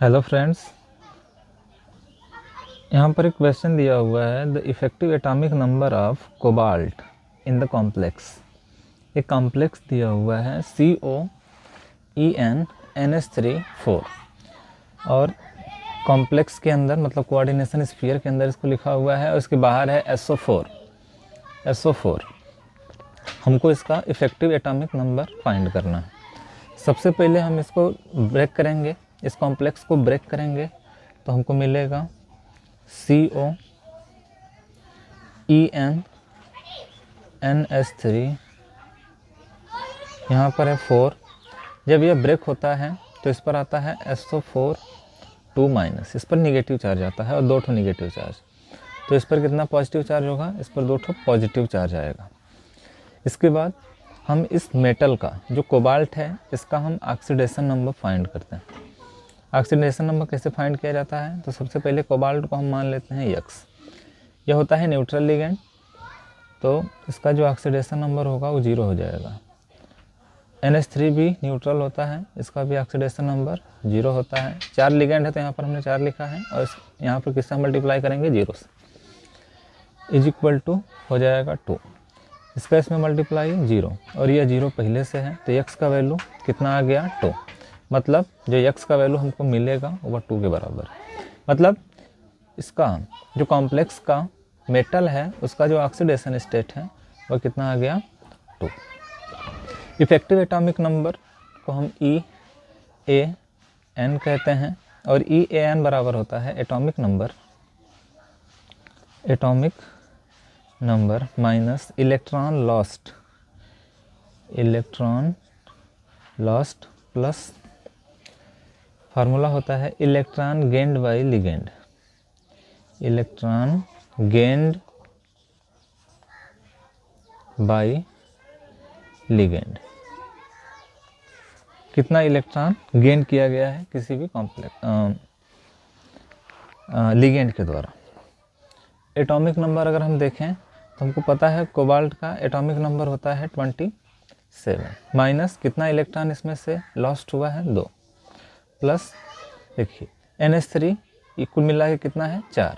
Hello friends, यहाँ पर एक क्वेश्चन दिया हुआ है the effective atomic number of cobalt in the complex. एक कॉम्प्लेक्स दिया हुआ है COEN NH3 4 और कॉम्प्लेक्स के अंदर मतलब कोऑर्डिनेशन स्फीयर के अंदर इसको लिखा हुआ है और इसके बाहर है SO4। हमको इसका इफेक्टिव एटॉमिक नंबर फाइंड करना है। सबसे पहले हम इसको ब्रेक करेंगे, इस कॉम्प्लेक्स को ब्रेक करेंगे तो हमको मिलेगा COENNH3, यहाँ पर है 4। जब यह ब्रेक होता है तो इस पर आता है SO4 2-, इस पर निगेटिव चार्ज आता है और 2 ठो निगेटिव चार्ज। तो इस पर कितना पॉजिटिव चार्ज होगा? इस पर 2 ठो पॉजिटिव चार्ज आएगा। इसके बाद हम इस मेटल का जो कोबाल्ट है इसका हम ऑक्सीडेशन नंबर फाइंड करते हैं। ऑक्सीडेशन नंबर कैसे फाइंड किया जाता है? तो सबसे पहले कोबाल्ट को हम मान लेते हैं X। यह होता है न्यूट्रल लिगेंड, तो इसका जो ऑक्सीडेशन नंबर होगा वो 0 हो जाएगा। NH3 भी न्यूट्रल होता है, इसका भी ऑक्सीडेशन नंबर 0 होता है। 4 लिगेंड है तो यहाँ पर हमने 4 लिखा है और यहाँ पर किससे मल्टीप्लाई करेंगे? 0 से, = हो जाएगा 2। इसका इसमें मल्टीप्लाई 0 और यह 0 पहले से है तो x का वैल्यू कितना आ गया? 2। मतलब जो x का वैल्यू हमको मिलेगा वो 2 के बराबर है। मतलब इसका जो कॉम्प्लेक्स का मेटल है उसका जो ऑक्सीडेशन स्टेट है वह कितना आ गया? 2। इफेक्टिव एटॉमिक नंबर को हम EAN कहते हैं और EAN बराबर होता है atomic number minus electron lost plus formula होता है इलेक्ट्रॉन गेन्ड बाई लिगेंड। कितना इलेक्ट्रॉन गेन किया गया है किसी भी लिगेंड के द्वारा। एटॉमिक नंबर अगर हम देखें तो हमको पता है कोबाल्ट का एटॉमिक नंबर होता है 27 माइनस कितना इलेक्ट्रॉन इसमें से लॉस्ट हुआ है? 2 प्लस देखिए NH3 कुल मिला के कितना है? 4।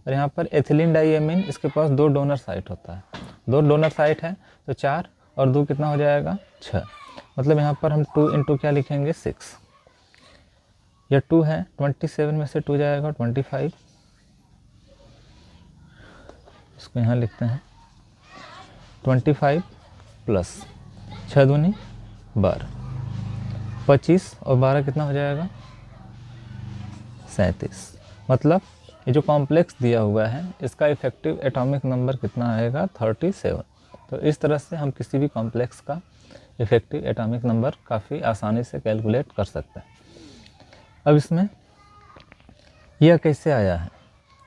और यहाँ पर एथिलीन डाइएमीन इसके पास 2 डोनर साइट होता है, 2 डोनर साइट है तो 4 और 2 कितना हो जाएगा? 6। मतलब यहाँ पर हम 2 × क्या लिखेंगे? 6। यह 2 है, 27 में से 2 जाएगा 25। इसको यहाँ लिखते हैं 25 प्लस 6 दूनी 12, 25 और 12 कितना हो जाएगा? 37। मतलब ये जो कॉम्प्लेक्स दिया हुआ है इसका इफेक्टिव एटॉमिक नंबर कितना आएगा? 37। तो इस तरह से हम किसी भी कॉम्प्लेक्स का इफेक्टिव एटॉमिक नंबर काफ़ी आसानी से कैलकुलेट कर सकते हैं। अब इसमें यह कैसे आया है?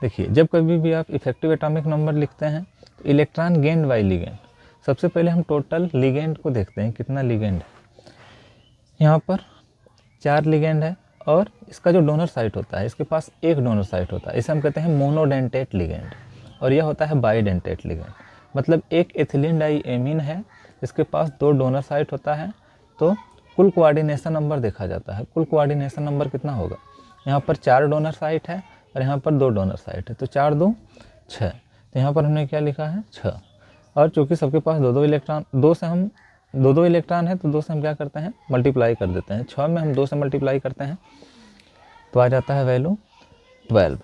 देखिए, जब कभी भी आप इफेक्टिव एटॉमिक नंबर लिखते हैं तो इलेक्ट्रॉन गेन्ड बाई लिगेंड, सबसे पहले हम टोटल लिगेंड को देखते हैं कितना लिगेंड है। यहाँ पर 4 लिगेंड है और इसका जो डोनर साइट होता है इसके पास एक डोनर साइट होता है, इसे हम कहते हैं मोनोडेंटेट लिगेंड और यह होता है बाईडेंटेट लिगेंड। मतलब एक एथिलीन डाइएमीन है, इसके पास 2 डोनर साइट होता है तो कुल कोऑर्डिनेशन नंबर देखा जाता है। कुल कोऑर्डिनेशन नंबर कितना होगा? यहाँ पर 4 डोनर साइट है और यहाँ पर 2 डोनर साइट है तो 4 2 6। तो यहाँ पर हमने क्या लिखा है? 6। और चूँकि सबके पास 2 इलेक्ट्रॉन, 2 इलेक्ट्रॉन है तो 2 से हम क्या करते हैं? मल्टीप्लाई कर देते हैं। 6 में हम 2 से मल्टीप्लाई करते हैं तो आ जाता है वैल्यू 12।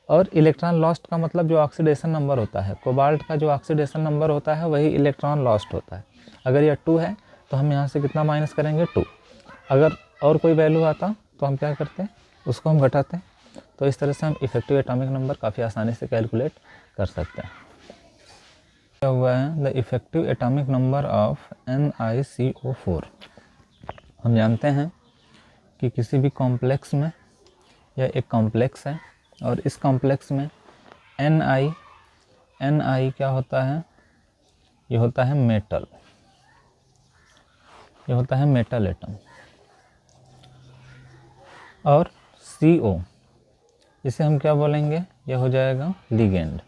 और इलेक्ट्रॉन लॉस्ट का मतलब जो ऑक्सीडेशन नंबर होता है, कोबाल्ट का जो ऑक्सीडेशन नंबर होता है वही इलेक्ट्रॉन लॉस्ट होता है। अगर यह 2 है तो हम यहाँ से कितना माइनस करेंगे? 2। अगर और कोई वैल्यू आता तो हम क्या करते हैं? उसको हम घटाते हैं। तो इस तरह से हम इफेक्टिव एटॉमिक नंबर काफ़ी आसानी से कैलकुलेट कर सकते हैं। क्या हुआ है? The effective atomic number of NiCO4। हम जानते हैं कि किसी भी कॉम्प्लेक्स में, यह एक कॉम्प्लेक्स है और इस कॉम्प्लेक्स में Ni क्या होता है? ये होता है मेटल, ये होता है मेटल एटम। और CO इसे हम क्या बोलेंगे? यह हो जाएगा लिगेंड,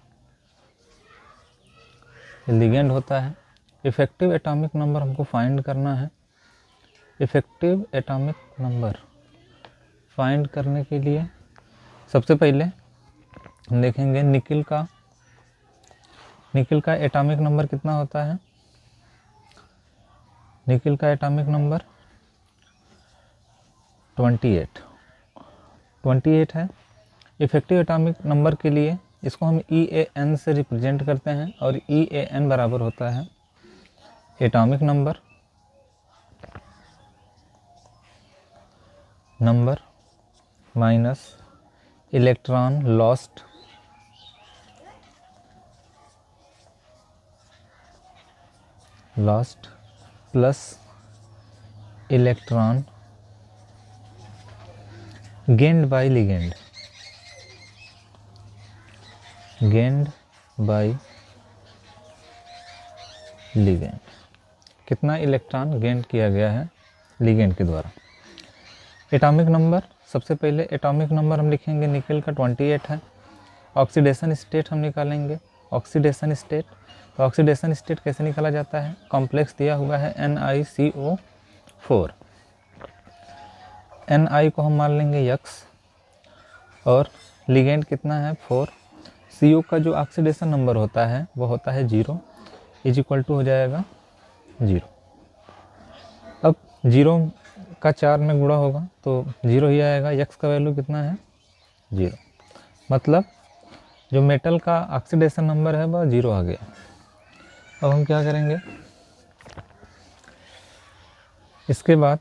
लिगेंड होता है। इफेक्टिव एटॉमिक नंबर हमको फाइंड करना है। इफेक्टिव एटॉमिक नंबर फाइंड करने के लिए सबसे पहले हम देखेंगे निकिल का एटॉमिक नंबर कितना होता है। निकिल का एटॉमिक नंबर 28 है। इफेक्टिव एटॉमिक नंबर के लिए इसको हम EAN से रिप्रेजेंट करते हैं और EAN बराबर होता है atomic number minus electron lost plus electron gained by ligand. कितना इलेक्ट्रॉन गेन किया गया है लिगेंड के द्वारा। एटॉमिक नंबर, सबसे पहले एटॉमिक नंबर हम लिखेंगे निकिल का 28 है। ऑक्सीडेशन स्टेट हम निकालेंगे। ऑक्सीडेशन स्टेट, तो ऑक्सीडेशन स्टेट कैसे निकाला जाता है, कॉम्प्लेक्स दिया हुआ है NiCO4। Ni को हम मान लेंगे X और लिगेंड कितना है 4। CO का जो ऑक्सीडेशन नंबर होता है वो होता है 0 इज इक्वल टू हो जाएगा 0। अब 0 का 4 में गुणा होगा तो 0 ही आएगा। X का वैल्यू कितना है 0, मतलब जो मेटल का ऑक्सीडेशन नंबर है वह 0 आ गया। अब हम क्या करेंगे, इसके बाद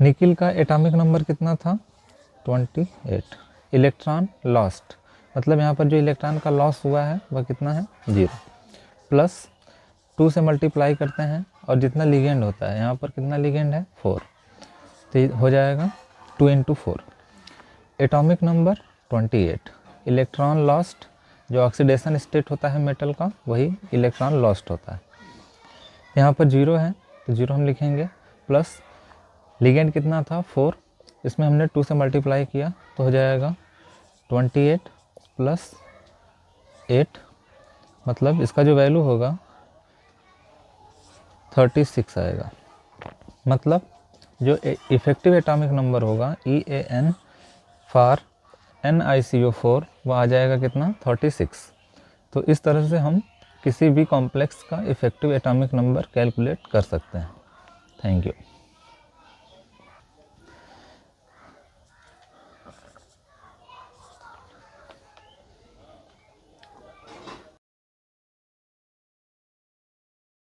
निकिल का एटॉमिक नंबर कितना था 28। इलेक्ट्रॉन लॉस्ट, मतलब यहाँ पर जो इलेक्ट्रॉन का लॉस हुआ है वह कितना है 0, प्लस 2 से मल्टीप्लाई करते हैं और जितना लिगेंड होता है, यहाँ पर कितना लिगेंड है 4, तो ये हो जाएगा 2 × 4। एटॉमिक नंबर 28, इलेक्ट्रॉन लॉस्ट, जो ऑक्सीडेशन स्टेट होता है मेटल का वही इलेक्ट्रॉन लॉस्ट होता है। यहाँ पर 0 है तो 0 हम लिखेंगे, प्लस लिगेंड कितना था 4, इसमें हमने 2 से मल्टीप्लाई किया तो हो जाएगा 28 प्लस 8, मतलब इसका जो वैल्यू होगा 36 आएगा। मतलब जो इफेक्टिव एटॉमिक नंबर होगा EAN फॉर NiCO4 वो आ जाएगा कितना 36। तो इस तरह से हम किसी भी कॉम्प्लेक्स का इफेक्टिव एटॉमिक नंबर कैलकुलेट कर सकते हैं। Thank you.